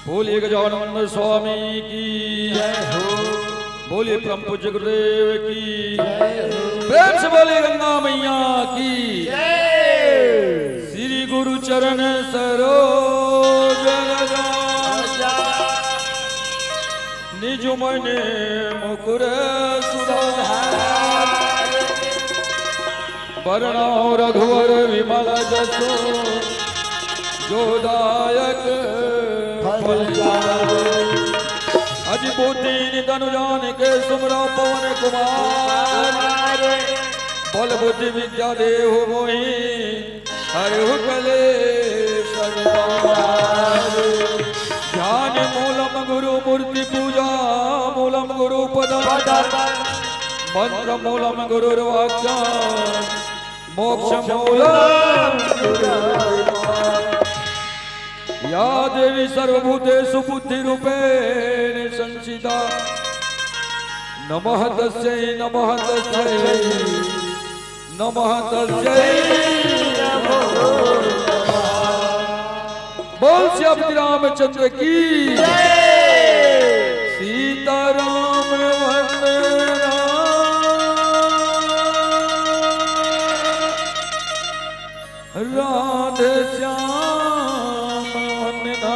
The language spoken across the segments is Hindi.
बोलिए गजानन स्वामी की जय हो। बोलिए परम पूज्य गुरुदेव की जय हो। प्रेम से बोलिए गंगा मैया की जय। श्री गुरु चरण सरोज निज मन मुकुर सुधार वर्ण रघुवर विमल जसो जोदायक अज बुद्धि निधन जान के सुमरा पवन कुमार बल बुद्धि विद्या देव मोहि हरिहु कलेश ध्यान मूलम गुरु मूर्ति पूजा मूलम गुरु पद मंत्र मूलम गुरुर्वाक्य मोक्ष मूलम या देवी सर्वभूतेषु बुद्धिरूपेण संस्थिता नमः तस्यै नमः तस्यै नमः तस्यै नमो नमः। बोल श्री रामचंद्र की जय। सीताराम वंदना राधे श्याम वंदना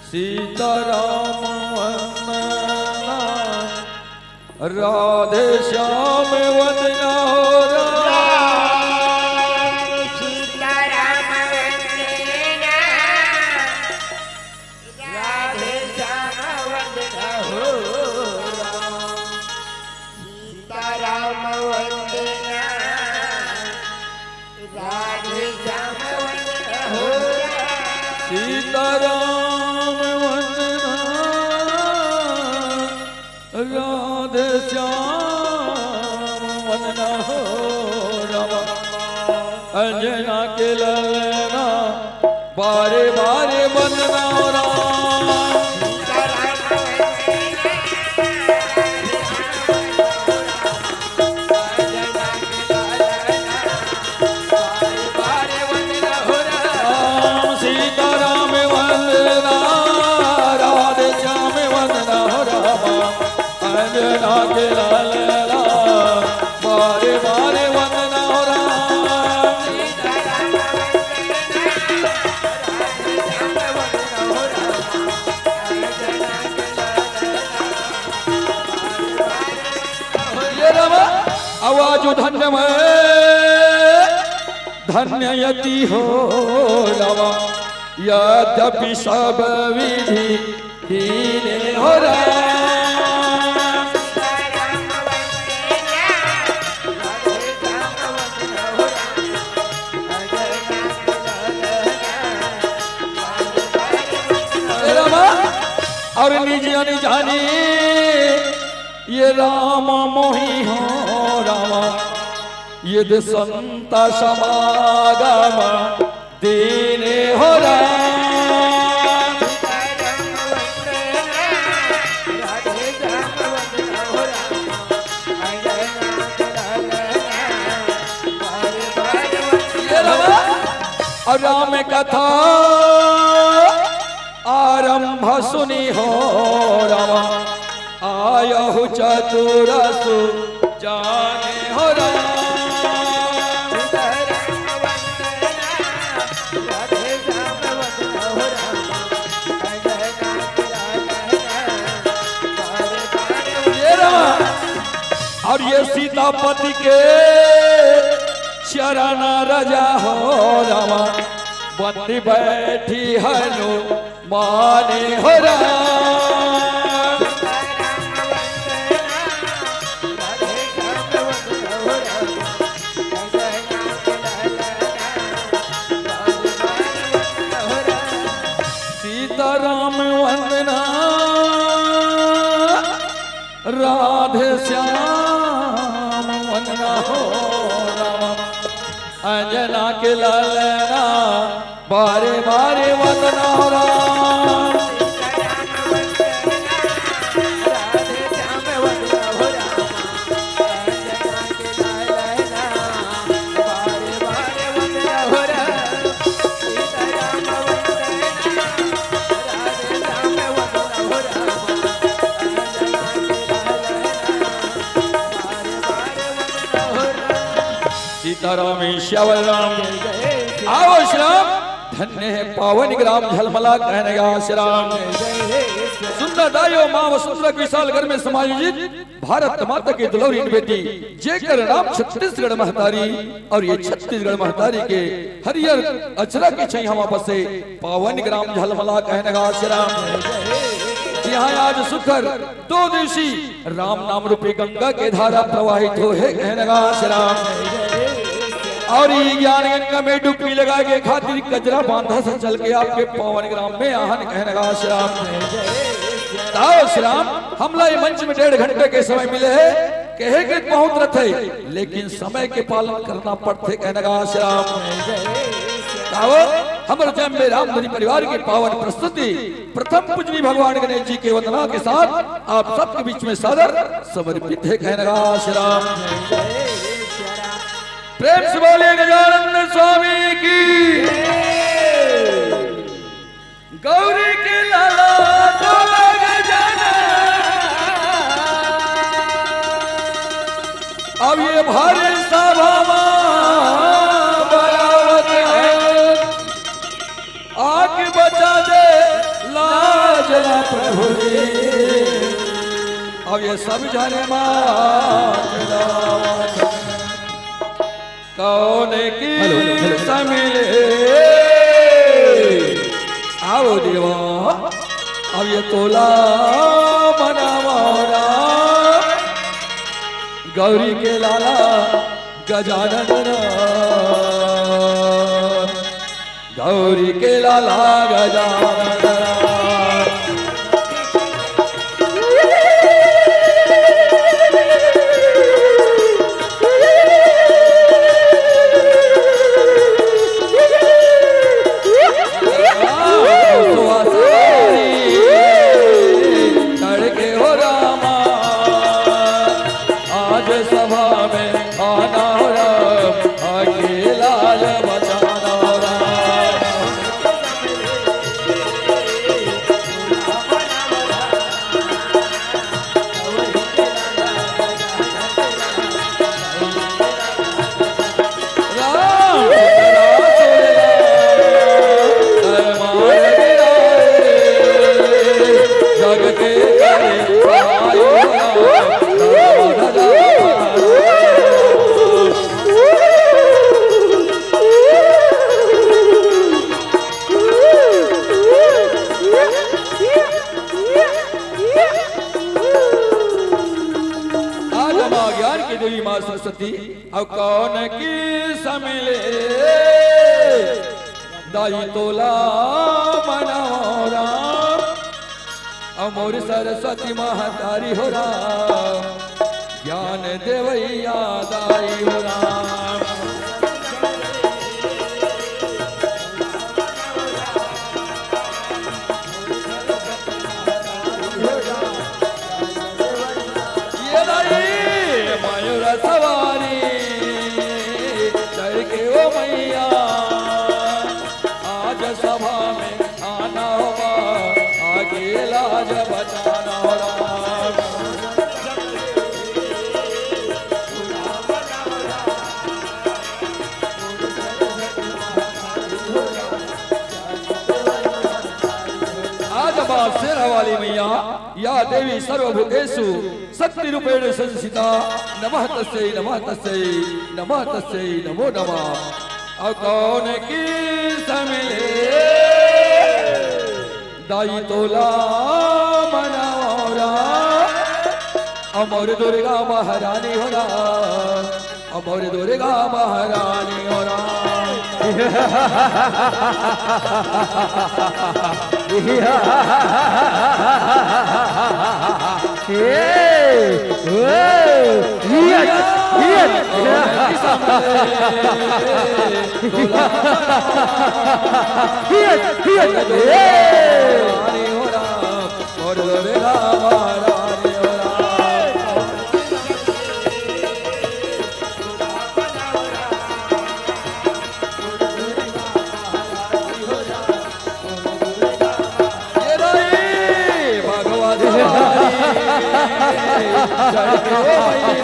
सीताराम वंदना राधे श्याम वंदना सीताराम वंदना राधे श्याम वंदना हो सीताराम वंदना राधे श्याम वंदना हो सीताराम वंदना राधे श्याम वंदना हो रामा अंजना के ललना बारे बारे वंदना राम सीताराम वंदना राधे श्याम वंदना हो रामा अंजना के ललना बारे बारे वंदना हो राम ये रामा आवाज धन्य में धन्ययति हो रामा यद्यपि सब विधि हीने हो राम और निज जानी ये राम मोहि हो रामा यद संत समागम दीने हो राम ये रामा और राम कथा आरंभ सुनी हो रामा आयहु चतुरसु जाने हो राम ये रामा और ये सीतापति के शरण रजा हो रामा बंदी बैठी हनु माने हो राम सीताराम वंदना राधे श्याम वंदना हो राम अंजना के ललना बारे बारे वंदना हो राम सीताराम श्यावल राम। आओ श्याम धन्य है पावन ग्राम झलमला कहने का श्याम। सुंदर दायो मां वसुंधरा विशाल घर में समायोजित भारत माता की दुलौरी बेटी जेकर नाम छत्तीसगढ़ महतारी और ये छत्तीसगढ़ महतारी के हरियर अचरा के छैया वापस से पावन ग्राम झलमला कहने का श्याम। यहाँ आज सुखर 2 दिवसीय राम नाम रूपी गंगा के धारा प्रवाहित हो है कहने का श्याम। और ये ज्ञान गंगा में डुबकी लगा के खातिर कजरा बांधा से चल के आपके पावन ग्राम में आहन कहने का श्याम। ताओ श्याम हमला ये मंच में 1.5 घंटे के समय मिले है कहे के बहुत रथ है लेकिन समय के पालन करना पड़ते कहने का श्याम। ताओ हमारे जन्म में रामधनी परिवार की पावन प्रस्तुति प्रथम पूजनी भगवान गणेश जी के वंदना के साथ आप सबके बीच में सादर समर्पित है कहने का श्याम। प्रेम से बोलिए गजानन स्वामी की। गौरी के लाला तो गजानन। अब ये भारी सभा बरावत है आके बचा दे लाज ला प्रभु जी। अब ये सब जाने कौन की मिले आओ देवा। अब ये तोला मनावाना गौरी के लाला गजानन। गौरी के लाला गजानन। सरस्वती अब कौन की समिले दाई तोला मनोरा अमोर सरस्वती महतारी हो राम ज्ञान देवैया दाई हो राम। सवारी चढ़ के ओ मैया आज सभा में आना होगा आगे लाज बचाना होगा। आज बात शेरा वाली मैया या देवी सर्वभूतेषु शक्ति रूपेण संस्थिता नमः तस्यै नमः तस्यै नमः तस्यै नमो नमः। और कौन की समिले दाई तोला मनोरा अमर दुर्गा महारानी हो राम अमर दुर्गा महारानी हो राम। चढ़ के ओ मैया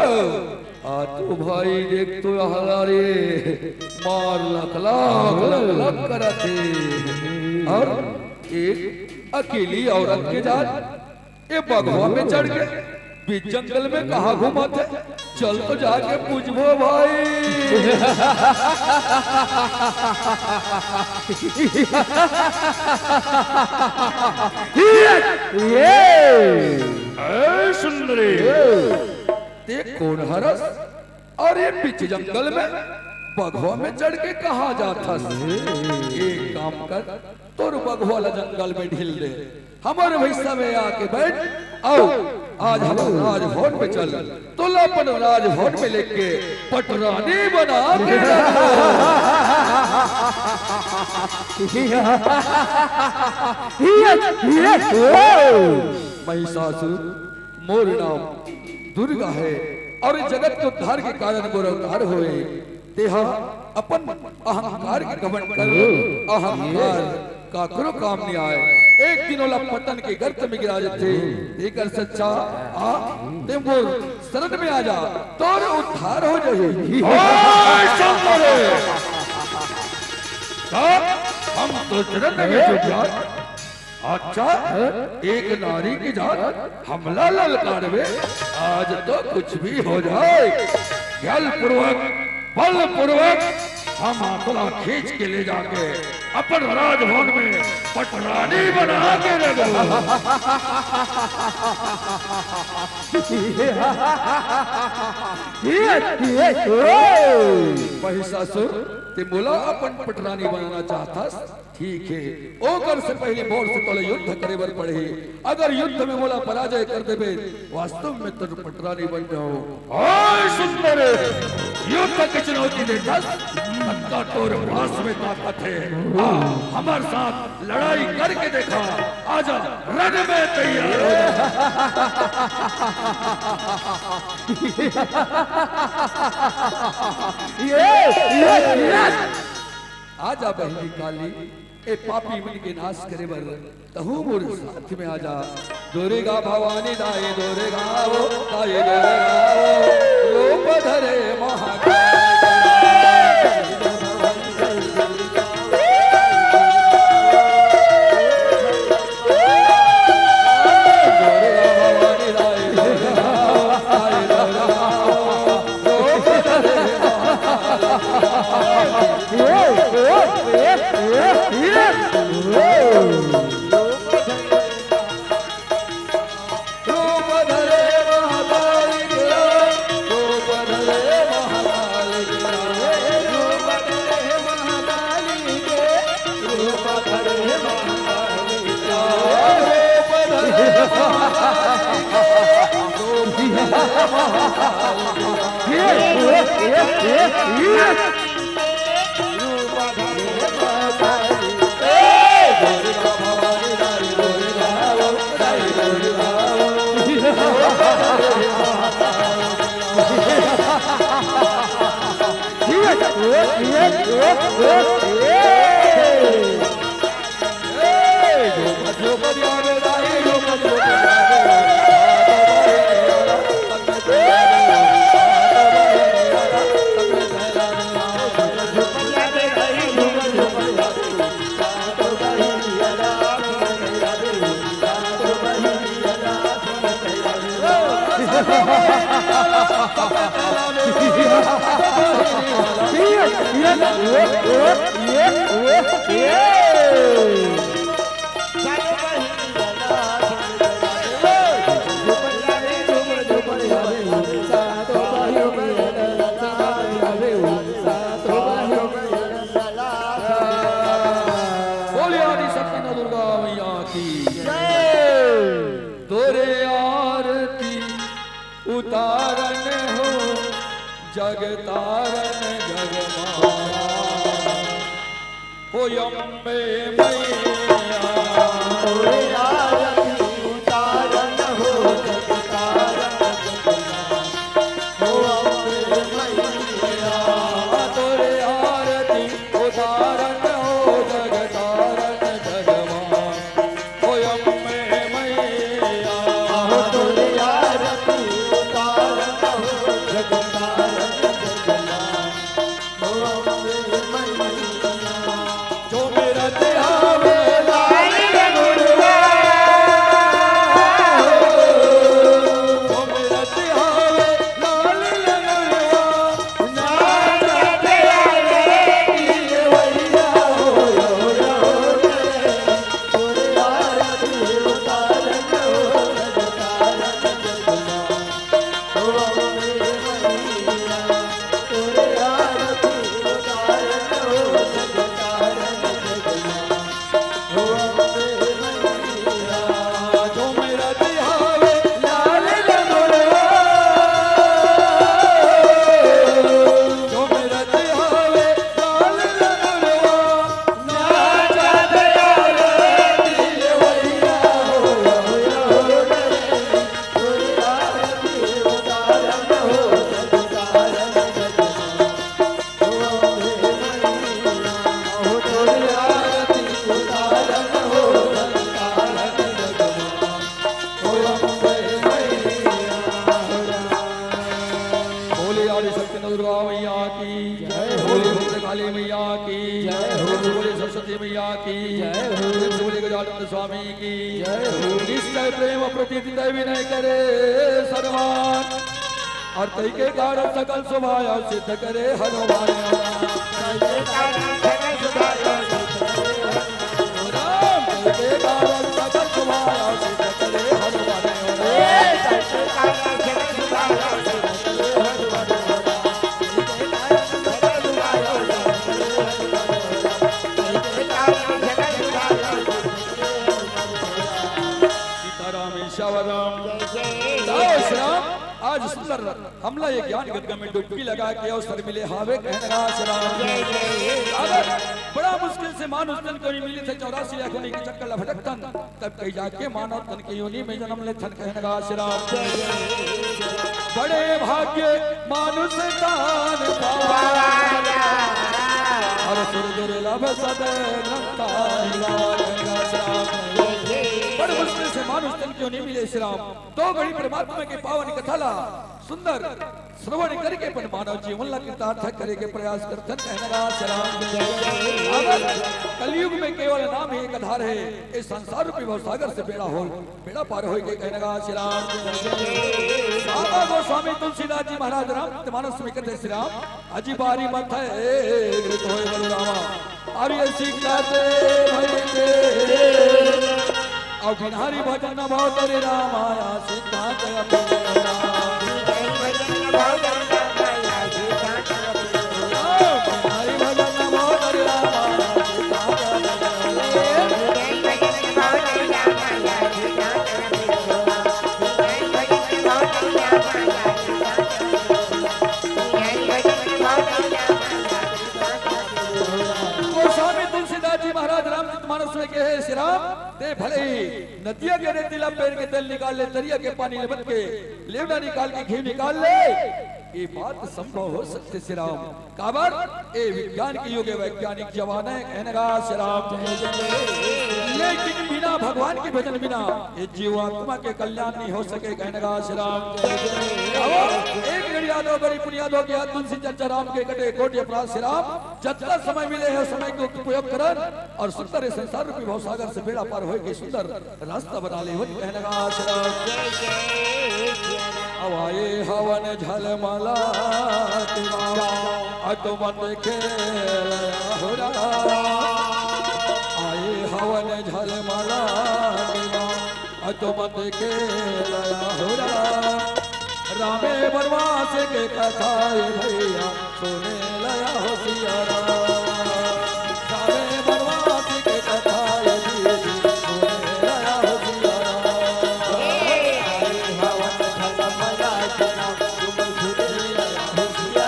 तू भाई देख तो हलारे मार लख लख लख लख करते और एक अकेली औरत के जात ये बगवा में चढ़ के बीच जंगल में कहा घुमाते चल तो जाके पूछबो भाई। सुंदरी ते कौन हरस और ये बीच जंगल में बगवा में चढ़ के कहा जाता एक काम कर तोर बगवा जंगल में ढील दे हमारे भैसा में आके बैठ आओ आज हम राजभवन में चल तो अपन राजभवन में लेके पटरानी बना के महिषासुर मोर नाम दुर्गा है और जगत के उद्धार के कारण गोर उद्धार हुए तेहा अपन अहंकार के घमंड कर अहंकार का करो काम नहीं आए एक दिन ओला पतन के गर्त में गिरा थे देकर सच्चा आ ते मोर शरण में आ जा तोर उद्धार हो जाए। हम तो शरण में जो जात अच्छा एक नारी की जात हमला ललकारवे आज तो कुछ भी हो जाए बल पूर्वक हम आंकड़ा खींच के ले जाके अपन राजभवन में पटरानी बना के महिषासुर ते बोला अपन पटरानी बनाना चाहता ठीक है ओकर से पहले मोर से तोले युद्ध करे बर पड़े अगर युद्ध में मोला पराजय कर देबे वास्तव में तो पटरानी बन जाओ। ओए सुंदर युद्ध की चुनौती दे तत्का तोर पास में ताकत है हमारे साथ लड़ाई करके देखा आजा रण में तैयार हो जा। आजा बहनी काली ए पापी मिल के नाश करे बर तहु मोर साथ में आजा दोरेगा भवानी दाए दोरेगा वो दाए दोरेगा वो रूप धरे महाकाल तोरे आरती उतारन हो जग तारन जग माया हो अम्बे मैया तोरे आरती उतारन हो जग तारन जग हो अम्बे मैया तोरे आरती उतारन हो जग तारन जग माया हो अम्बे मैया तोरे आरती उतारन हो जग तारन जग हो अम्बे मैया जो मेरा ध्यावे लाल गुरुआ जो मेरा ध्यावे लाल लगनवा जो मेरा ध्यावे लाल लगनवा जो मेरा ध्यावे लाल लगनवा बोले आदि शक्ति दुर्गा मैया की जय बोले भद्रकाली मैया की जय बोले सरस्वती मैया की जय बोले गजानन स्वामी की जय निश्चय प्रेम प्रतीति विनय करे सर्वान और तई के कारण सकल स्वभाव सिद्ध करे हनुमान राम तई के कारण सकल स्वभाव सिद्ध करे हनुमान सीताराम ईशावराम श्याम आज सुंदर हमला ये ज्ञान गंगा में डुबकी लगा के अवसर मिले हावे कहना श्याम अगर बड़ा मुश्किल से मानुष तन को मिली थे 84 लाख होने के चक्कर भटकतन तब कहीं जाके मानव तन के योनि में जन्म ले थन कहना श्याम बड़े भाग्य मानुष दान पाया और सुर दुर्लभ सदैव बड़े मुश्किल से मानुष तन क्यों नहीं मिले श्राम तो बड़ी परमात्मा के पावन कथाला सुंदर श्रवण करके पर मानव जीवन ला कृतार्थ करे के प्रयास करथन कहना श्राम अगर कलयुग में केवल नाम ही एक आधार है इस संसार रूपी भवसागर से बेड़ा पार होई के कहना श्राम बाबा गोस्वामी तुलसीदास जी महाराज रामचरितमानस में कहते श्राम अजी बारी मत है कृत होए बलरामा और ये सिखाते भई के और बिनहारी भजन भाव तेरे राम आया सिद्धांत बिनहारी भजन भाव तेरे राम आया गोस्वामी तुलसीदास जी महाराज रामचरितमानस में कहे श्री राम ते भले ही नदिया के रेतीला पेड़ के तेल निकाल ले दरिया के पानी ले बन के लेवना निकाल के घी निकाल ले ये बात संभव हो सकते श्री राम काबर ए विज्ञान के युग वैज्ञानिक जवान है कहनेगा श्री राम लेकिन बिना भगवान के भजन बिना ये जीवात्मा के कल्याण नहीं हो सके कहनेगा श्री राम एक घड़ी यादव बड़ी पुनियाद हो गया तुलसी चर्चा राम के कटे कोटि अपराध श्री राम जितना समय मिले है समय को उपयोग करन और सुंदर संसार रूपी भवसागर से बेड़ा पार होए के सुंदर रास्ता बना ले कहनेगा श्री राम अब आए हवन झलमला अतुमत खेल आए हवन झलमला अतुमत खेल रामे वनवास के कथा भैया सुने लया हो सिया रामे वनवास के कथा सुने लया हो सिया हवन झलमला तुम सुने लया हो सिया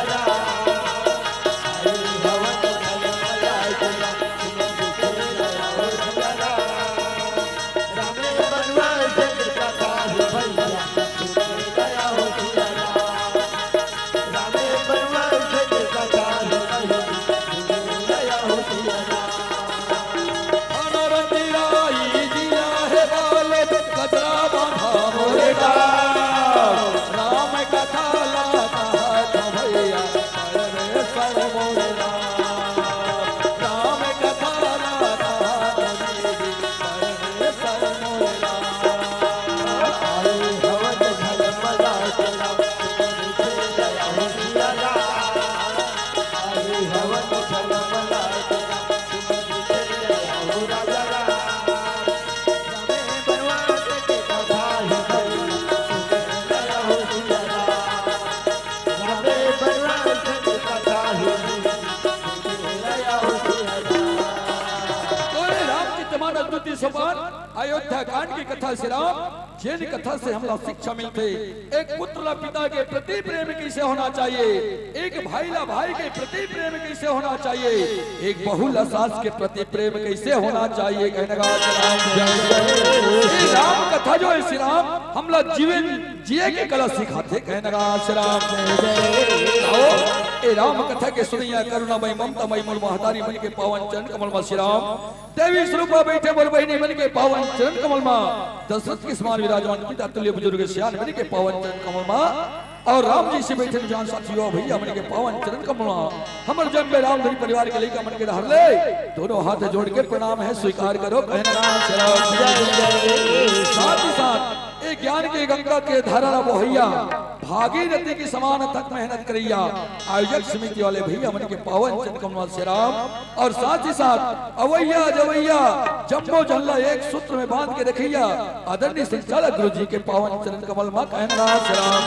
दौरान अयोध्या कांड की कथा श्री राम जिन कथा से हमला शिक्षा मिलते, एक पुत्र ला पिता के प्रति प्रेम कैसे होना चाहिए, एक भाई ला भाई के प्रति प्रेम कैसे होना चाहिए, एक बहू ला सास के प्रति प्रेम कैसे होना चाहिए। कहने का श्री राम कथा जो है श्री राम हमला जीवन जिए के कला सिखाते। कहने का श्री राम ए राम कथा के सुनिया करुणामय ममतामय मूल महतारी मन के पावन चरण कमल में श्री राम देवी स्वरूप बैठे बोल बहिनी मन के पावन चरण कमल में दशरथ के समान विराजमान पिता तुल्य बुजुर्ग श्यान मन के पावन चरण कमल में और राम जी से बैठे जान साथियों भैया मन के पावन चरण कमल में हमर जन्म में राम धरी परिवार के लेकर मन के हर ले दोनों हाथ जोड़ के प्रणाम है स्वीकार करो। कहने साथ ही साथ एक ज्ञान के गंगा के धारा बोहैया भागीरथी की समान तक मेहनत करैया आयोजक समिति वाले भैया मन के पावन चरण कमल श्री राम और साथ ही साथ अवैया जवैया जम्बो जल्ला एक सूत्र में बांध के रखैया आदरणीय संचालक गुरु जी के पावन चरण कमल में। कहना श्री राम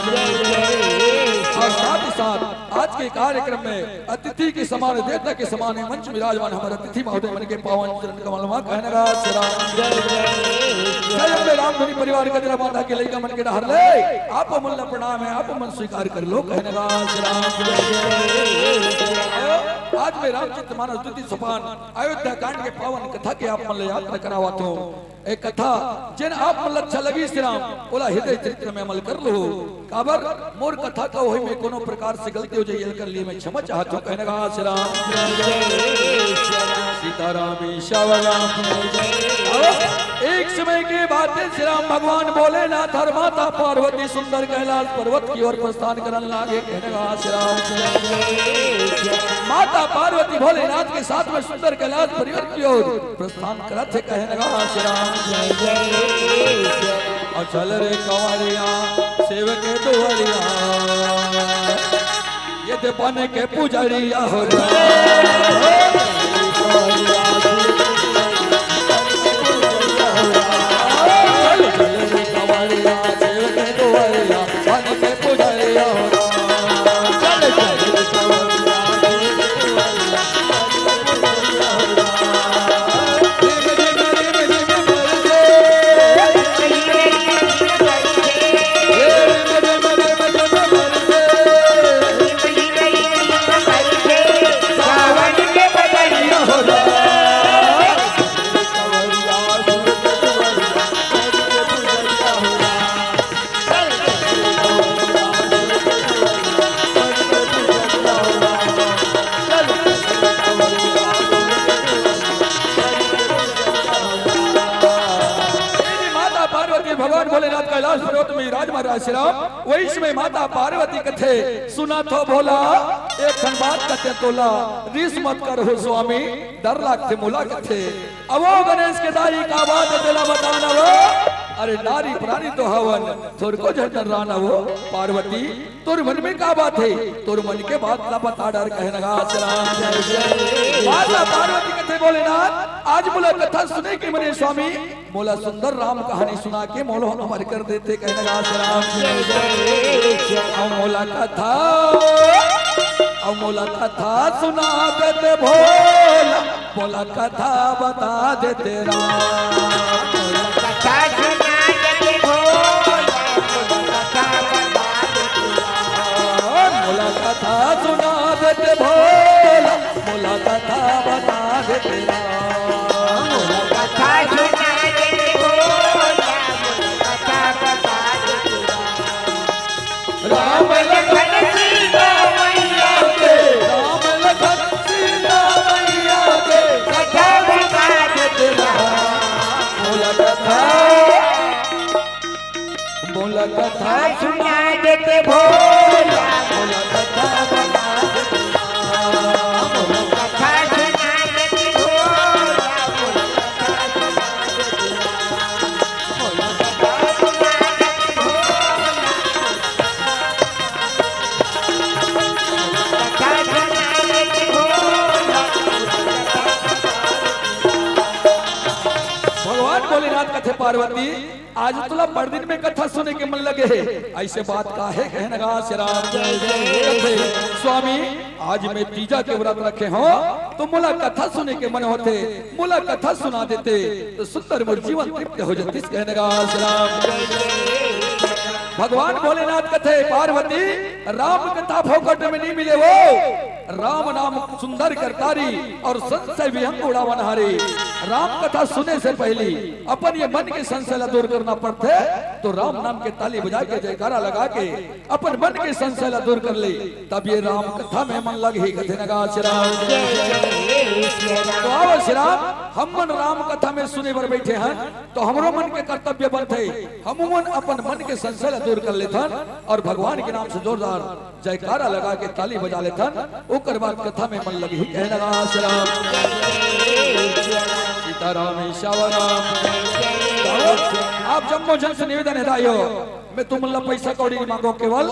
और साथ ही साथ आज के कार्यक्रम में अतिथि के समान देवता के समान मंच विराजमान हमारे अतिथि महोदय मन के पावन चरण कमल में। कहना श्री राम राम धनी परिवार का जरा माता के लेकर मन के डहर ले आप अमूल्य प्रणाम है आप मन स्वीकार कर लो। कहने का श्री राम आज में रामचरित मानस द्वितीय सोपान अयोध्या कांड के पावन कथा के आप मन यात्रा करावत हो। एक कथा जिन आप मन अच्छा लगी श्री राम बोला हृदय चरित्र में अमल कर लो काबर मोर कथा का वही में कोनो प्रकार से गलती हो जाए कर लिए मैं क्षमा चाहता हूँ। कहने का श्री राम सीताराम एक समय के बाद श्री राम भगवान भोलेनाथ और माता पार्वती सुंदर कैलाश पर्वत की ओर प्रस्थान करने लगे। कहने का श्री राम माता पार्वती भोलेनाथ के साथ में सुंदर कैलाश पर्वत की ओर प्रस्थान करत थे। कहने का श्री राम और चल रे कंवरिया सेवक के दुआरिया ये ते बन के पुजरिया हो श्री राम वही समय माता पार्वती कथे सुना तो भोला एक खन बात कथे तोला रिस मत कर हो स्वामी डर लागते मुला कथे अवो गणेश के दाई का बात दिला बताना वो अरे नारी प्राणी तो हवन थोर को झटन राना वो पार्वती तोर मन में का बात है तोर मन के बात ला बता डर। कहने का श्री राम माता पार्वती कथे भोलेनाथ आज बोला कथा सुने के मने स्वामी मोला सुंदर राम कहानी सुना के मोलो हमारे कर देते। कहने का श्री राम मोला कथा अमोला कथा सुना देते भोला बोला कथा बता देते राम कथा सुना देते भोला मोला कथा सुना देते भोला मोला कथा बता देते राम कथा सुना देते भोला कथा बता देते राम लखन सीता मैया के राम लखन सीता मैया के कथा बता देते मोला कथा मोला कथा सुना देते भोला मोला कथा बता देते राम कथा सुना देते भोला कथा सुना देते कथा सुना देते भोला भगवान भोलेनाथ कथे पार्वती आज तुला बड़ दिन में कथा सुने के मन लगे है ऐसे बात का है। कहने का श्री राम कथे स्वामी आज मैं तीजा के व्रत रखे हो तो मुला कथा सुने के मन होते, मुला कथा सुना देते तो सुंदर मोर जीवन तृप्त हो जाती। कहने का श्री राम। भगवान भोलेनाथ कथे पार्वती राम कथा फोकट में नहीं मिले वो, राम नाम सुंदर करतारी और संशय विहंग उड़ावनहारी। राम कथा सुने से पहले अपन ये मन के संशय दूर करना पड़ते, तो राम नाम के ताली बजा के जयकारा लगा के अपन मन के संशय दूर कर ले, तब ये राम कथा में मन लग ही कथे नगा श्री राम। तो आओ श्री राम, हम मन राम कथा में सुने पर बैठे हैं तो हमरो मन के कर्तव्य बनते, हम मन अपन मन के संशय दूर कर लेथन और भगवान के नाम से जोरदार जयकारा लगा के ताली बजा लेथन। ओकर बाद कथा में मन लगी कहने लगा श्री राम सीताराम श्यावराम। आप जम्मो जन से निवेदन है दाइयो, मैं तुम ला पैसा कौड़ी नहीं मांगो, केवल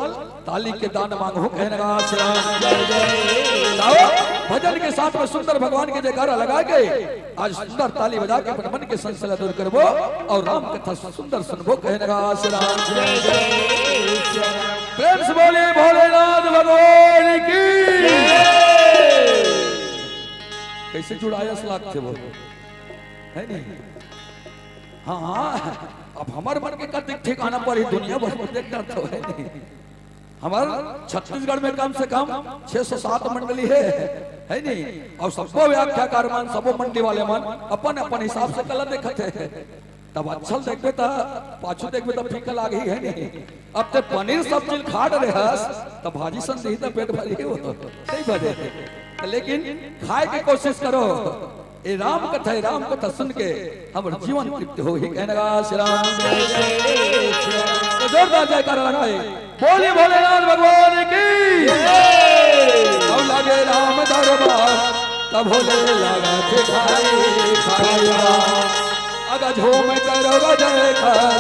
ताली के दान मांगो। कहने लगा श्री राम। भजन के साथ में सुंदर भगवान के जयकारा लगा के आज सुंदर ताली बजा के अपने मन के संशय दूर करबो और राम कथा सुंदर सुनबो। कहने लगा श्री राम। प्रेम से बोले भोलेनाथ भगवान की। कैसे जुड़ाया श्लाघ थे वो, है नहीं? हाँ, अब हमारे मन के कर ठिकाना पर ही दुनिया भर में देखना तो है नहीं। हमारे छत्तीसगढ़ में कम से कम 607 मंडली है नहीं? और सबको व्याख्याकार मन, सबो मंडली वाले मन अपन अपन हिसाब से कला देखते हैं। तब अच्छा देखबे तो पाछू देखबे तो फीका लागे है नहीं। अब ते पनीर सब चीज खा रहे हस तब भाजी सन दी तो पेट भरी हो सही बजे, लेकिन खाए की कोशिश करो। ए राम कथा है, राम कथा सुन के हमारे जीवन तृप्त हो ही। कहने लगा श्री राम। तो जोरदार जयकारा लगाए बोले भोलेनाथ भगवान की। अब लगे राम दरबार तब भोले लगा अगर झूम करो जयकार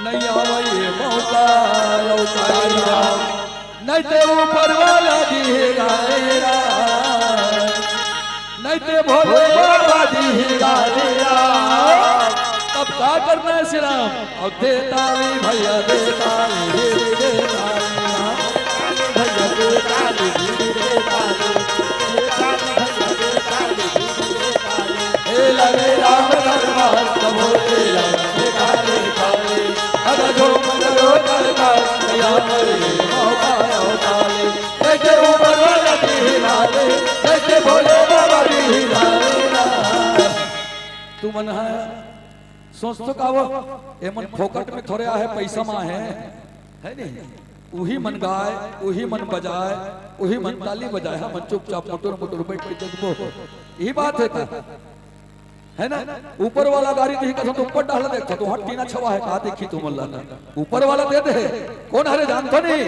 नहीं आवे मौका नहीं ते ऊपर वाला दिएगा, नहीं ते भोले बाबा दिएगा। अब क्या करना है श्री राम? अब देता भैया देता लगे राम दरबार तब भोले अगर जो मरो दरबार मौका कैसे ऊपर वाला कैसे भोले बाबा तू मन है सोच तो का वो ये मन फोकट में थोड़े है पैसा माँ है नहीं? वही मन गाय, वही मन बजाए, वही मन ताली बजाए, मन चुपचाप मोटर मोटर बैठ के देखो। यही बात है ना? ऊपर वाला गाड़ी नहीं कसम तो ऊपर डाल देखता तो हट टीना छवा है कहा देखी तुम अल्लाह ऊपर वाला दे दे कौन हरे जानतो नहीं।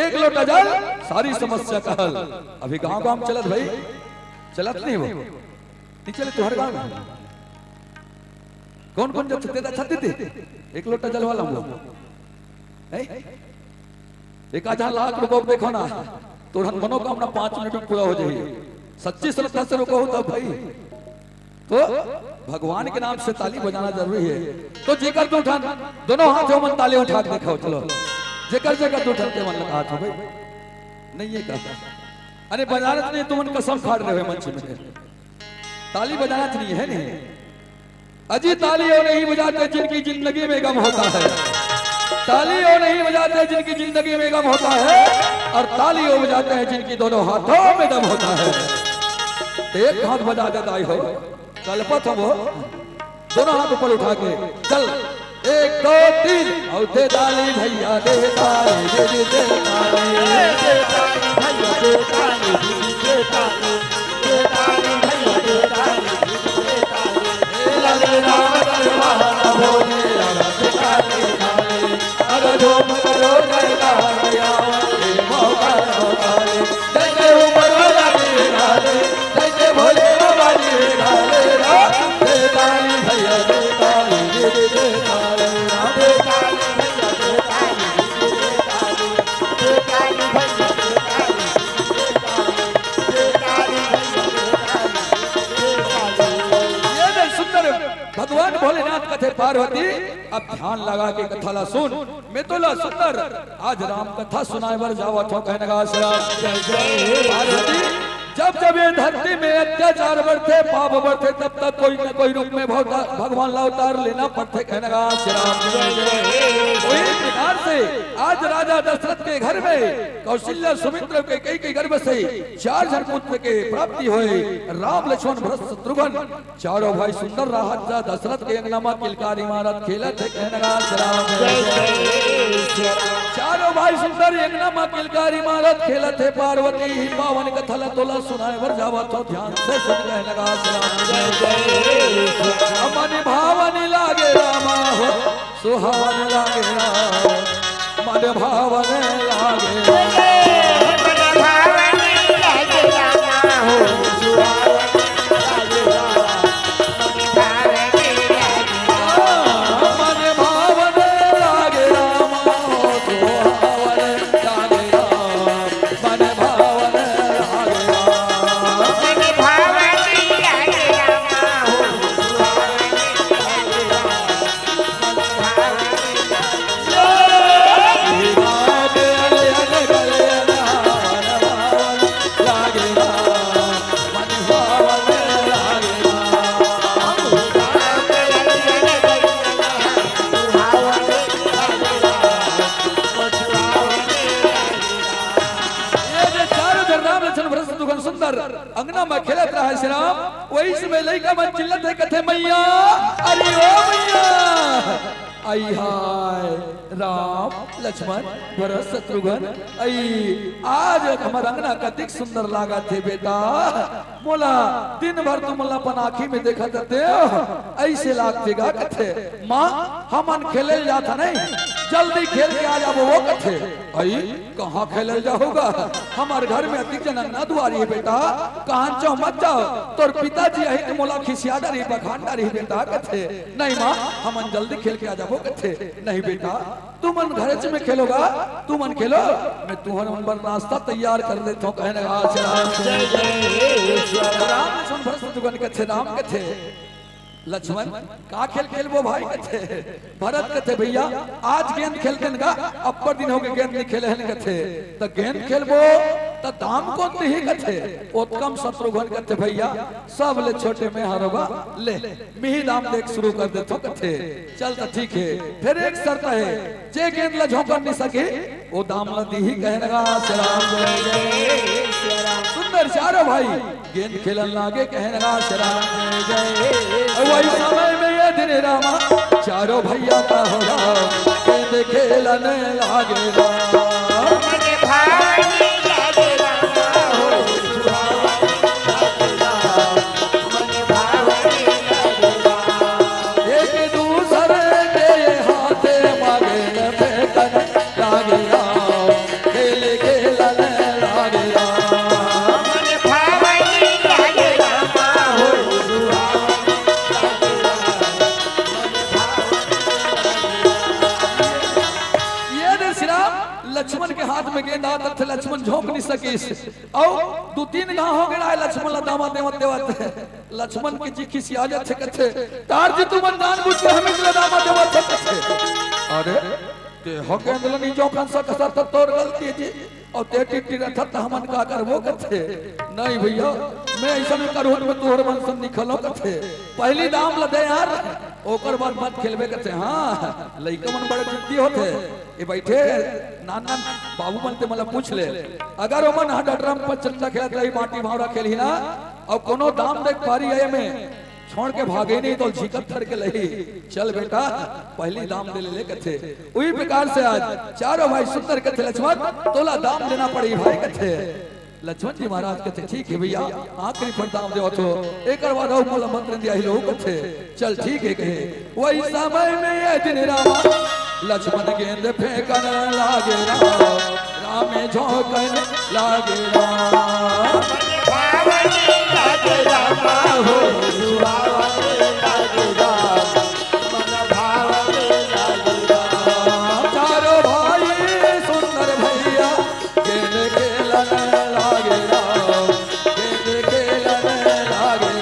एक लोटा जल सारी समस्या का हल। अभी गांव गांव चलत भाई, चलत नहीं वो नहीं चले तुम्हारे गांव में कौन कौन जब छते थे एक लोटा जल वाला हम लोग 1,000 लाख रुपए देखो ना तो मनोकामना 5 मिनट में पूरा हो जाएगी। सच्ची श्रद्धा से रुको तब भाई तो भगवान के नाम से ताली बजाना जरूरी है। तो जेकर तो उठा दोनों हाथों में ताली उठा के देखो। चलो जेकर जेकर तो उठाते मन लगा हाथ भाई नहीं ये कहा अरे बजाना नहीं तुम कसम खा रहे हो मंच में ताली बजाना नहीं है नहीं। अजी ताली और नहीं बजाते जिनकी जिंदगी में गम होता है, ताली और नहीं बजाते जिनकी जिंदगी में गम होता है, और ताली और बजाते हैं जिनकी दोनों हाथों में दम होता है। एक हाथ बजा देता हो कल्पत हो वो दोनों हाथ ऊपर उठा के चल 1 2 3 और दे ताली भैया दे ताली दे ताली दे ताली भैया दे ताली दे ताली दे ताली भैया दे ताली दे ताली लगे राम दरबार भोले लगा ताली अगर जो करो जयगा गया मौका जैसे ऊपर वाला दे जैसे भोले बाबा दे ताली भैया दे ताली दे ताली दे ताली भैया दे ताली दे ताली भैया दे ताली दे ताली भैया दे ताली। ये सुंदर भगवान भोलेनाथ का कथे पार्वती अब ध्यान लगा के कथा ला सुन मैं तो ला सुंदर आज राम कथा सुनाए बर जावा थो कहने का पार्वती जब जब ये धरती में अत्याचार बढ़ते पाप बढ़ते तब तक कोई न कोई रूप में भगवान ला अवतार लेना पड़ते कहने का वही प्रकार से आज राजा दशरथ के घर में कौशल्या सुमित्र के कई गर्भ से 4 जन पुत्र के प्राप्ति हुए राम लक्ष्मण भरत शत्रुघ्न चारों भाई सुंदर राजा दशरथ के अंगनामा किलकारी महाराज खेला थे कहने का चारों भाई सुंदर अंगनामा किलकारी महाराज खेला थे पार्वती पावन कथा तोला सुनाए वर जावा तो ध्यान से सुन कहने का मन भावन लागे रामा हो सुहावन लागे राम मन भावन लागे अंगना में खेलत रहा श्री राम वही समय लइका मन चिल्लत है कथे मैया अरे ओ मैया आई हाय राम लक्ष्मण भरत शत्रुघ्न आई आज हमार अंगना कतिक सुंदर लागा थे बेटा मोला दिन भर तुम अपन आँखी में देखा थे ऐसे लागते गा कथे माँ हमन खेले जाता नहीं जल्दी खेल के आ जाओ वो कथे आई कहाँ खेल जाओगा हमारे घर में अधिक जन अंगना दुआरी है बेटा कहाँ जाओ मत जाओ तोर पिताजी यही तो मोला खिसियाडा रही बखांडा रही बेटा कथे नहीं माँ हमन जल्दी खेल के आ जाओ कथे नहीं बेटा तुम मन घर में खेलोगा तुम मन खेलो मैं तुम्हारे मन पर नाश्ता तैयार कर देता हूँ कहने राम सुन भरत शत्रुघ्न कथे राम कथे लक्ष्मण का खेल खेलबो भाई कथे भरत कथे भैया आज गेंद खेलते का अपर दिन हो गए गेंद नहीं खेले हैं कथे तो गेंद खेलबो तो दाम को नहीं कथे उत्तम शत्रुघ्न कथे भैया सब ले छोटे में हारोगा ले मिही दाम देख शुरू कर दे तो कथे चल तो ठीक है फिर एक शर्त है जे गेंद ला झोंकर नहीं सके वो दाम ला दी ही कहनेगा सुंदर चारों भाई गेंद खेलन लागे कहनेगा वही समय में ये दिन रामा चारों भैया का होगा गेंद खेलने लागे एक दूसरे के हाथे मांगे फेंकन लागे खेल खेलने लागे लक्ष्मण के हाथ में गेंद आता था लक्ष्मण झोंक नहीं सके और 2-3 घाव हो गया लक्ष्मण ला दामा देवत देवत लक्ष्मण की जी खिसी आ जाते कथे तार जी तुम जान बुझ के हमें के दामा देवत कथे अरे ते हो गेंद नहीं जोखन सा कसर तो तोर गलती जी और ते टिट्टी रथा त हमन का कर वो कथे नहीं भैया मैं ऐसा नहीं करू में तोहर मन से निकलो कथे पहली दाम ल दे यार ओकर बाद मत खेलबे कथे हां लइका मन बड़े जिद्दी होते ये बैठे नान नान बाबू मन ते मला पूछ ले अगर ओमन हड ड्रम पर चंदा खेलत रही माटी भावरा खेली ना और कोनो दाम देख पारी है में छोड़ के भागे नहीं तो झिकत थर के लही चल बेटा पहली दाम दे ले कथे उही प्रकार से आज चारों भाई सुंदर कथे लक्ष्मण तोला दाम देना पड़ी भाई कथे लक्ष्मण जी महाराज कथे ठीक है भैया आखिरी पर दाम देव तो एक बाद मोला मंत्र दिया ही लोग कथे चल ठीक है कहे वही समय में ये दिन रामा लक्ष्मण गेंद फेंकन लागे राम झोंकन लागे चारों भाई सुंदर भैया गेंद खेलन लागे गेंद खेलन लागे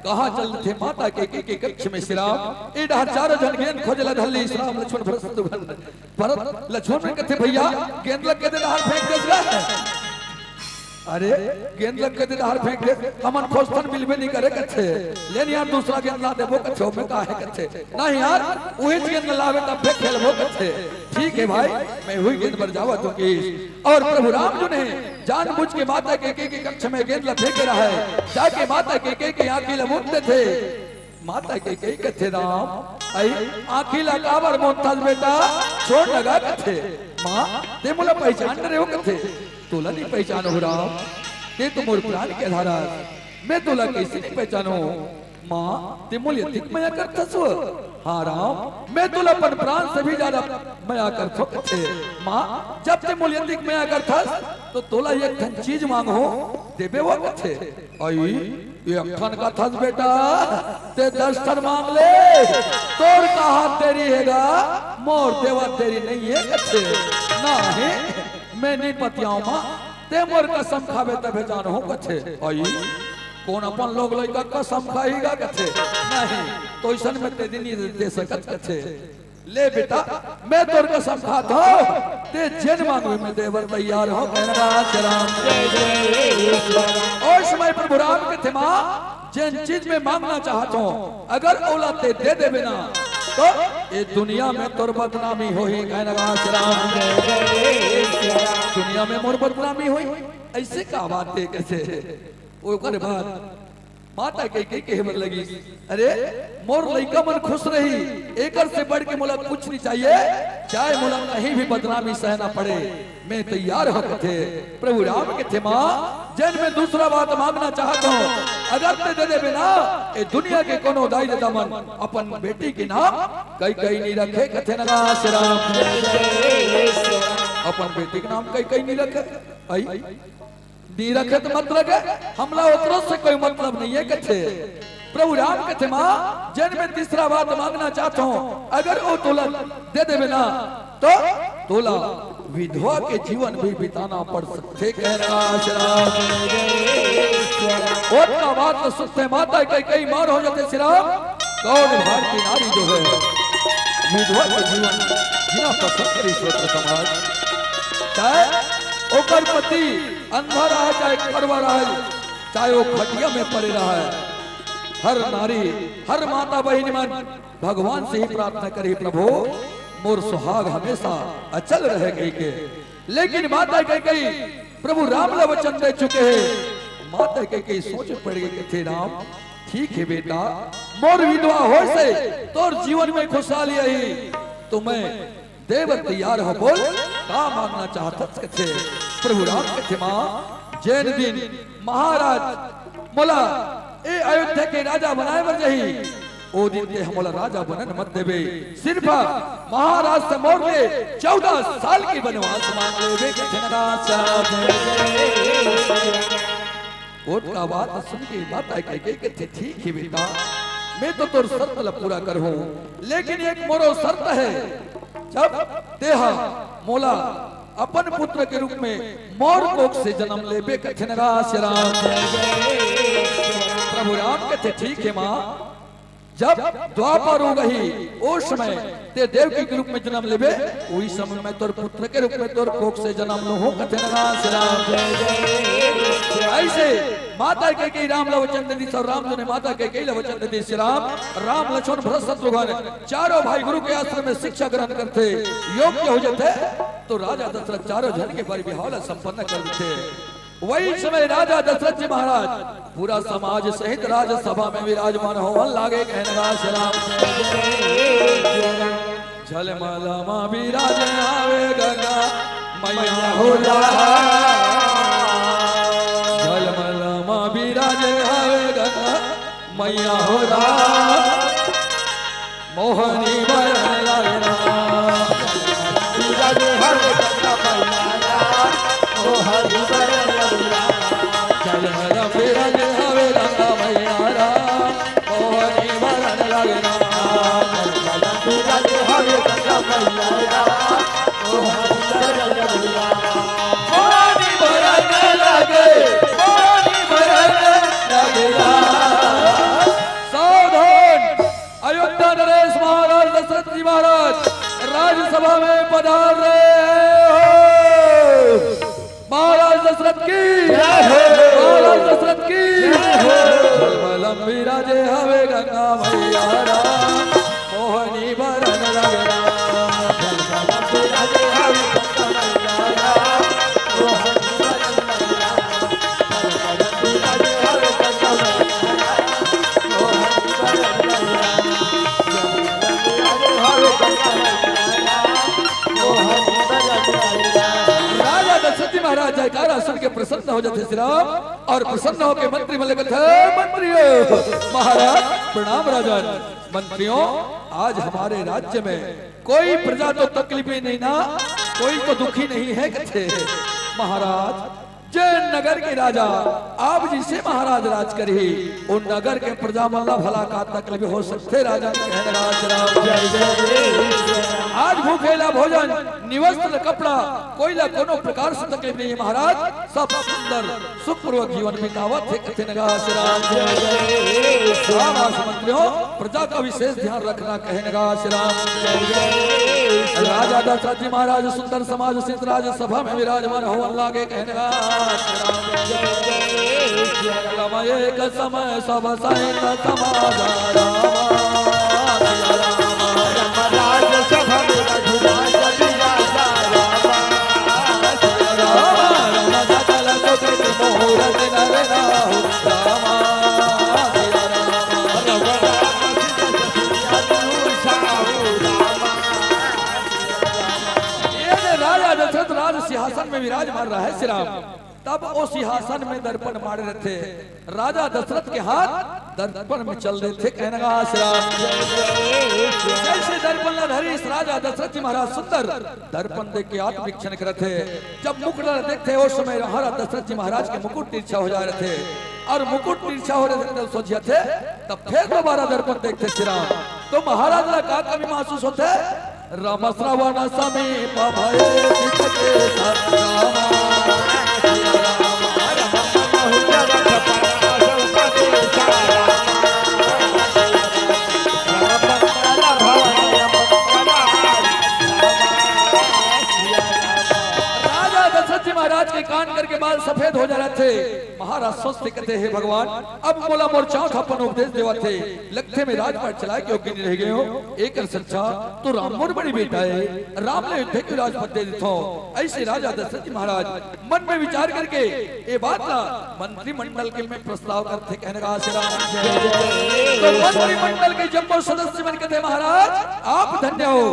कहा चल थे माता के कक्ष में श्री राम इधर चारों जन गेंद खोजला धल्ली श्री राम लक्ष्मण भरत शत्रुघ्न भरत लक्ष्मण में कथे भैया गेंद लग के दे हाथ फेंक दे अरे गेंद लग के दे हाथ फेंक दे हमन खोजतन मिलबे नहीं करे कथे लेन यार दूसरा गेंद ला देबो कथे में काहे कथे नहीं यार वही गेंद लावे तब फेंक खेलबो कथे ठीक है भाई मैं वही गेंद पर जावा तो की और प्रभु राम जो ने जानबूझ के माता के कक्ष में गेंद ला फेंक रहा है जाके माता के आंखी लमुटते थे माता के कथे राम आई आंखी ला काबर मोहताज बेटा छोड़ लगा कथे मां ते मोला पहचान रहे हो कथे तोला नहीं पहचानो राम ते तो मोर प्राण के धारा मैं तोला कैसे नहीं पहचानो मां ते मोल अधिक माया करथस हां राम मैं तोला अपन प्राण से भी ज्यादा माया करथो कथे मां जब ते मोल अधिक माया करथस तो तोला एक धन चीज मांगो देबे वो कथे आई ये अखन का थस बेटा ते 10 टन मांग ले तोर का हाथ तेरी हैगा मोर देवा तेरी नहीं है कथे नहीं मैं नहीं पतियाऊं मां ते मोर कसम खावे तबे जान हो कथे आई कौन अपन लोग लइका कसम खाईगा कथे नहीं तो ऐसन में ते दिन दे सकत कथे ले बेटा मैं तोर कसम खाता हूं ते जिन मांगवे में देवर तैयार हो कहना राम जय जय और समय प्रभु राम के थे मां जिन चीज में मांगना चाहता हूं अगर औलाद ते दे देबे ना तो ये दुनिया में तोर बदनामी होई कहना राम जय जय दुनिया में मोर बदनामी होई ऐसे का बात है कैसे ओकर बाद माता के कहवर लगी अरे मोर लइका मन खुश रही एकर से बढ़ के मोला कुछ नहीं चाहिए चाहे मोला कहीं भी बदनामी सहना पड़े मैं तैयार हो थे प्रभु राम के थे मां जन में दूसरा बात मांगना चाहता हूं अगर ते दे देबे ना ए दुनिया के कोनो दाई देता मन अपन बेटी के नाम कई नहीं रखे कथे ना श्री राम अपन बेटी के नाम कई नहीं रखे आई दी रखे तो मत लगे हमला उतरो से कोई मतलब नहीं है कथे प्रभु राम कथे मां जन में तीसरा बात मांगना चाहता हूं अगर वो तोला दे देबे ना तो तोला विधवा के जीवन भी बिताना पड़ सकते कहना श्राप और का बात तो सुनते माता कई मार हो जाते श्राप कौन भारतीय नारी जो है विधवा के जीवन बिना पसंद करी स्वतंत्र समाज चाहे ओकर पति अंधा रहा चाहे करवा रहा है चाहे वो खटिया में पड़े रहा है हर नारी हर माता बहन मन भगवान से ही प्रार्थना करे प्रभु मोर सुहाग हमेशा अचल रहे गई के लेकिन माता कई प्रभु राम ला वचन दे चुके हैं माता कई सोच पड़ गई कि थे राम ठीक है बेटा मोर विधवा हो से तोर जीवन में खुशहाली आई तो मैं देवर तैयार हो बोल का मांगना चाहता थे प्रभु राम के थे मां जैन दिन महाराज मोला ए अयोध्या के राजा बनाए बर जही ओ दिन ते हमला राजा बनन मत देबे सिर्फ महाराज से मोर ले 14 साल की वनवास मांग लेबे के थे ओट का बात सुन के माता कह के थे ठीक है बेटा मैं तो तोर शर्त ला पूरा करहूं लेकिन एक मोरो शर्त है जब तेहा मोला अपन पुत्र के रूप में मोर कोख से जन्म लेबे कथन राम प्रभु राम कहते ठीक है मां जब द्वापर हो गई उस समय ते देवकी के रूप में जन्म लेबे वही समय में तोर पुत्र के रूप में तोर कोख से जन्म लो कथन राम ऐसे माता के राम ला वचन दे दी और राम जो ने माता के ला वचन दे दी श्री राम लक्ष्मण भरत शत्रुघ्न चारों भाई गुरु के आश्रम में शिक्षा ग्रहण करते योग्य हो जाते तो राजा दशरथ चारों जन के परिवार संपन्न कर देते वही समय राजा दशरथ जी महाराज पूरा समाज सहित राज्यसभा में विराजमान होवन लागे कहना श्राप झलमला मां विराज आवे गंगा मैया होला झलमला मां विराज आवे गंगा मैया होला मोहनी बरन लागना विराज आवे गंगा मैया मोहनी बरन नजारा सुन के प्रसन्न हो जाते श्री राम और प्रसन्न होके मंत्री बोले मंत्रियों महाराज प्रणाम राजन। मंत्रियों आज हमारे राज्य में कोई प्रजा तो तकलीफ नहीं ना, कोई तो दुखी नहीं है कथे महाराज। जय नगर के राजा आप जिसे महाराज राज करी उन नगर के प्रजा मल्ला भला का तकलीफ हो सकते राजा कहने आज भूखेला भोजन निवस्त्र कपड़ा कोईला कोनो प्रकार से तकलीफ नहीं है महाराज, सब सुंदर सुखपूर्वक जीवन बितावत थे मंत्रियों प्रजा का विशेष ध्यान रखना कहने राजा दशरथ जी महाराज सुंदर समाज सिद्ध राज सभा में विराजमान हो अल्लाह के कहने एक समय सब सहित समाज राजा दशरथ राज सिंहासन में विराजमान रहा है श्री राम। तब वो सिंहासन में दर्पण मार रहे थे, राजा दशरथ के हाथ दर्पण में चल रहे थे कहने जैसे दर्पण धरी राजा दशरथ जी महाराज सुंदर दर्पण देख के आत्मवीक्षण कर रहे थे। जब मुकुट देखते उस समय महाराज दशरथ जी महाराज के मुकुट तिरछा हो जा रहे थे और मुकुट तिरछा हो रहे थे सोचिए थे। तब फिर दोबारा दर्पण देखते श्री राम तो महाराज का कभी महसूस होते राम श्रवण समीप महाराज के कान करके बाल सफेद हो जा रहे थे। महाराज सोचते कहते हैं भगवान अब बोला मोर चौथ अपन उपदेश देवा थे लखते में राजपाट चला के ओके नहीं रह गए हो एक सच्चा तो राम मोर बड़ी बेटा है राम ने युद्ध की राजपद दे देता ऐसे राजा दशरथ जी महाराज मन में विचार करके ये बात ना मंत्रिमंडल के में प्रस्ताव करते कहने का तो मंत्रिमंडल के जब सदस्य बन कहते महाराज आप धन्य हो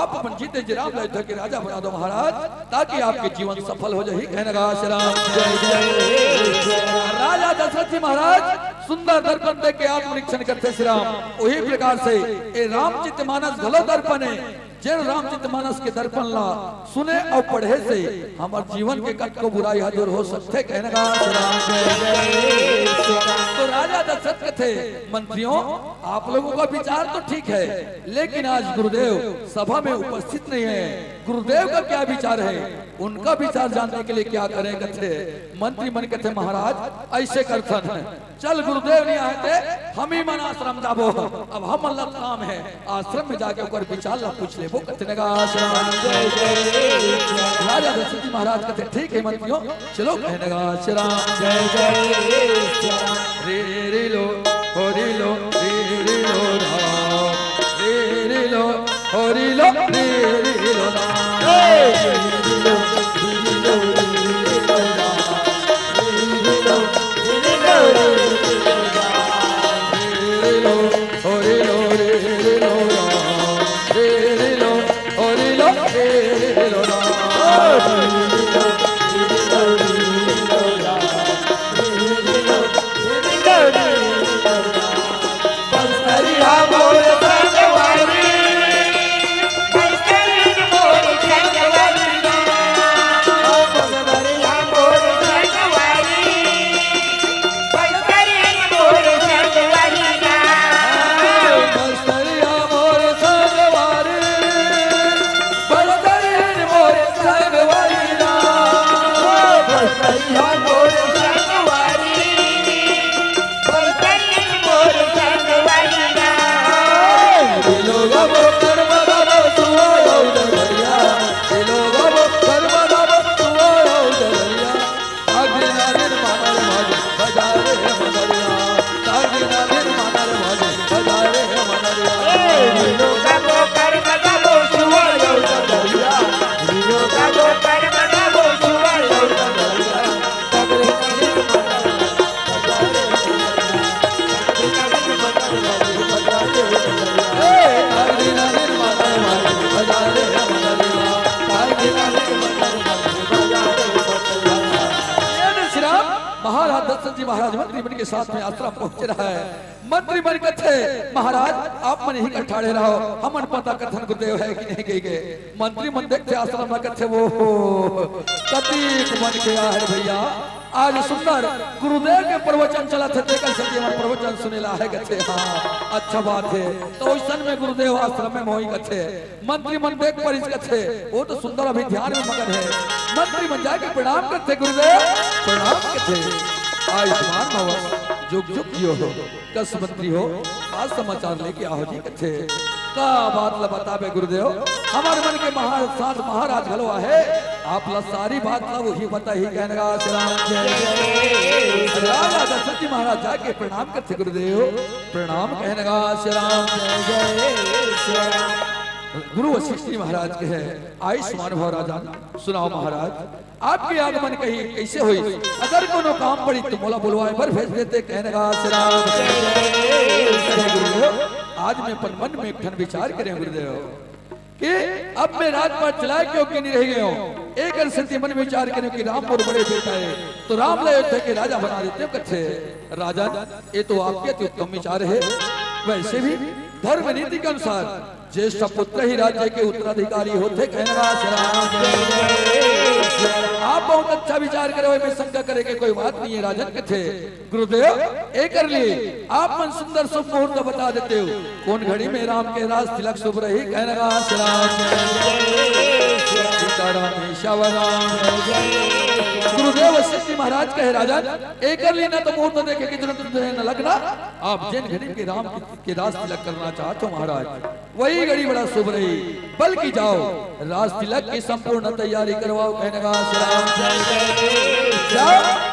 आप अपन जीते जी राम युद्ध के राजा बना दो महाराज ताकि आपके जीवन सफल हो जाए कहने का राजा दशरथ जी महाराज सुंदर दर्पण देख के आत्मनिरीक्षण करते श्री राम वही प्रकार से ये रामचित मानस गलत दर्पण है जब रामचित मानस के दर्पण ला सुने और पढ़े से हमारे जीवन के कट को बुराई दूर हो सकते कहने का तो राजा दशरथ के थे मंत्रियों आप लोगों का विचार तो ठीक है लेकिन आज गुरुदेव सभा में उपस्थित नहीं है गुरुदेव का क्या विचार है उनका विचार जानने के लिए क्या करें कथे मंत्री मन कहते महाराज ऐसे करथन है चल गुरुदेव नहीं आए थे हम ही मन आश्रम जाबो अब हम अल्लाह काम है आश्रम में जाके ऊपर विचार ला पूछ ले वो कहते राजा दशरथ जी महाराज कहते ठीक है मंत्रियों चलो कहने का श्री राम जय जय रे रे लो हो रे लो रे रे लो राम रे रे लो हो रे लो रे रे लो राम रे रे लो बोल महाराज दशरथ जी महाराज मंत्री मन के साथ में आश्रम पहुंच रहा है। मंत्री मन कथे महाराज आप मन ही ठाड़े रहो, हमन पता कथन गुरुदेव है कि नहीं गई गए। मंत्री मन देखते आश्रम में कथे वो कतीक मन के है भैया आज सुंदर गुरुदेव के प्रवचन चला थे, देखल सके हमारे प्रवचन सुनेला है कथे। हाँ अच्छा बात है, तो सन में गुरुदेव आश्रम में मोही कथे। मंत्री मन देख पर इस कथे वो तो सुंदर अभी ध्यान में मगन है। मंत्री मन जाके प्रणाम करते गुरुदेव प्रणाम करते। आयुष्मान भव जुग जुग जियो हो, कस मंत्री हो आज समाचार लेके आओ जी कथे का बात ला बतावे गुरुदेव। हमारे मन के साथ महाराज घलवा है, आप ला सारी बात ला वही बता ही कहने का श्रीराम जय। राजा दशरथ जी महाराज जाके प्रणाम करते गुरुदेव प्रणाम कहने का श्रीराम जय। गुरु वशिष्ठ जी महाराज के है आयुष्मान भव राजा सुनाओ महाराज आपके आगमन कही कैसे हुई, अगर कोनो काम पड़ी तो मोला बुलवाए पर भेज देते कहने का श्रीराम गुरुदेव। आज मैं अपन मन में एक विचार करें गुरुदेव कि अब मैं राजपाट चलाए क्योंकि नहीं रह गए हूँ। एक स्थिति मन में विचार करें कि रामपुर बड़े बेटा है तो राम अयोध्या के राजा बना देते हो कथे। राजा ये तो आपके अति उत्तम विचार है। वैसे भी धर्म नीति के अनुसार ज्येष्ठ पुत्र ही राज्य के उत्तराधिकारी होते कहने का आप बहुत अच्छा विचार करे मैं शंका करे कि कोई बात नहीं है। राजन कथे गुरुदेव एक कर लिए आप मन सुंदर शुभ मुहूर्त बता देते हो, कौन घड़ी में राम के राज तिलक शुभ रही कहने का गुरुदेव वशिष्ठ जी महाराज कहे राजन एक कर लेना तो मुहूर्त देखे कि न लगना आप जिन घड़ी के राम के राज तिलक करना चाहते हो महाराज वही घड़ी बड़ा शुभ रही, बल्कि जाओ राज तिलक की संपूर्ण तैयारी करवाओ कहने का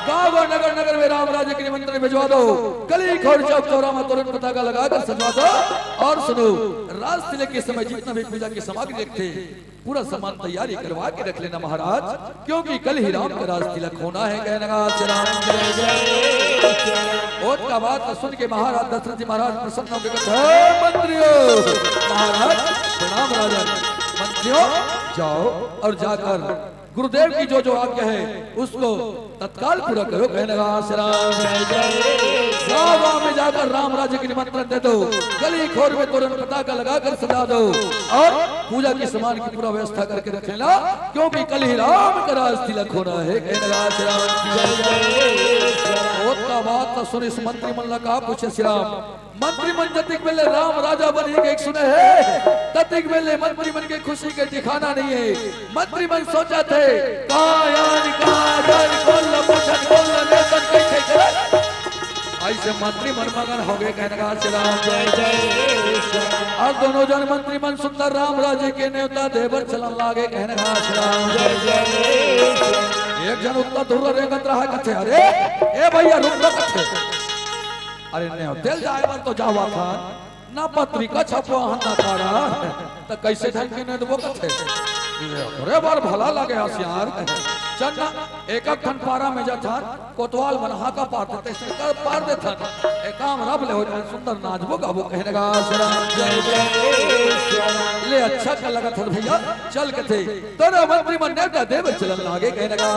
गाँव नगर नगर में राम राज्य के निमंत्रण भिजवा दो, गली खोर चौक चौरा में तुरंत पताका लगाकर सजवा दो। और सुनो राज तिलक के समय जितना भी पूजा की सामग्री रखते पूरा सामान तैयारी करवा के रख लेना महाराज, क्योंकि कल ही राम का राज तिलक होना है कहने का का बात सुन के महाराज दशरथ जी महाराज प्रसन्न होकर मंत्रियों महाराज प्रणाम राजन। मंत्रियों जाओ और जाकर गुरुदेव की जो आज्ञा है उसको तत्काल पूरा करो कहने गाँव में जाकर राम राज्य की निमंत्रण दे दो, गली खोर में तुरंत पताका लगाकर सजा दो और पूजा के सामान की पूरा व्यवस्था करके रख लेना, क्योंकि कल ही राम का राज तिलक होना है कहने का बात सुन इस मंत्री मन कहा पूछे श्री राम मंत्री मन जतिक बेले राम राजा बने एक सुने है ततिक बेले मंत्री मन के खुशी के दिखाना नहीं है। मंत्री मन सोचा थे ऐसे मंत्री मन मगन हो गए कहने का और दोनों जन मंत्री मन सुंदर राम राजे के न्योता देवर चलन लागे कहने का एक जन उत्तर दूर रेगत रहा कथे अरे ए भैया रुक लो कथे अरे नहीं तेल जाए तो जावा था ना पत्रिका छपवा ना तारा तो कैसे ढंग के नहीं वो कथे अरे बार भला लगे यार चन्ना एक खन पारा में जाता कोतवाल मनहा का पार देते कर पार देता एकाम रब ले हो सुंदर नाचबो गाबो कहने का ले अच्छा का लगा था भैया चल के थे तो मंत्री मन ने देव चलन लागे कहने का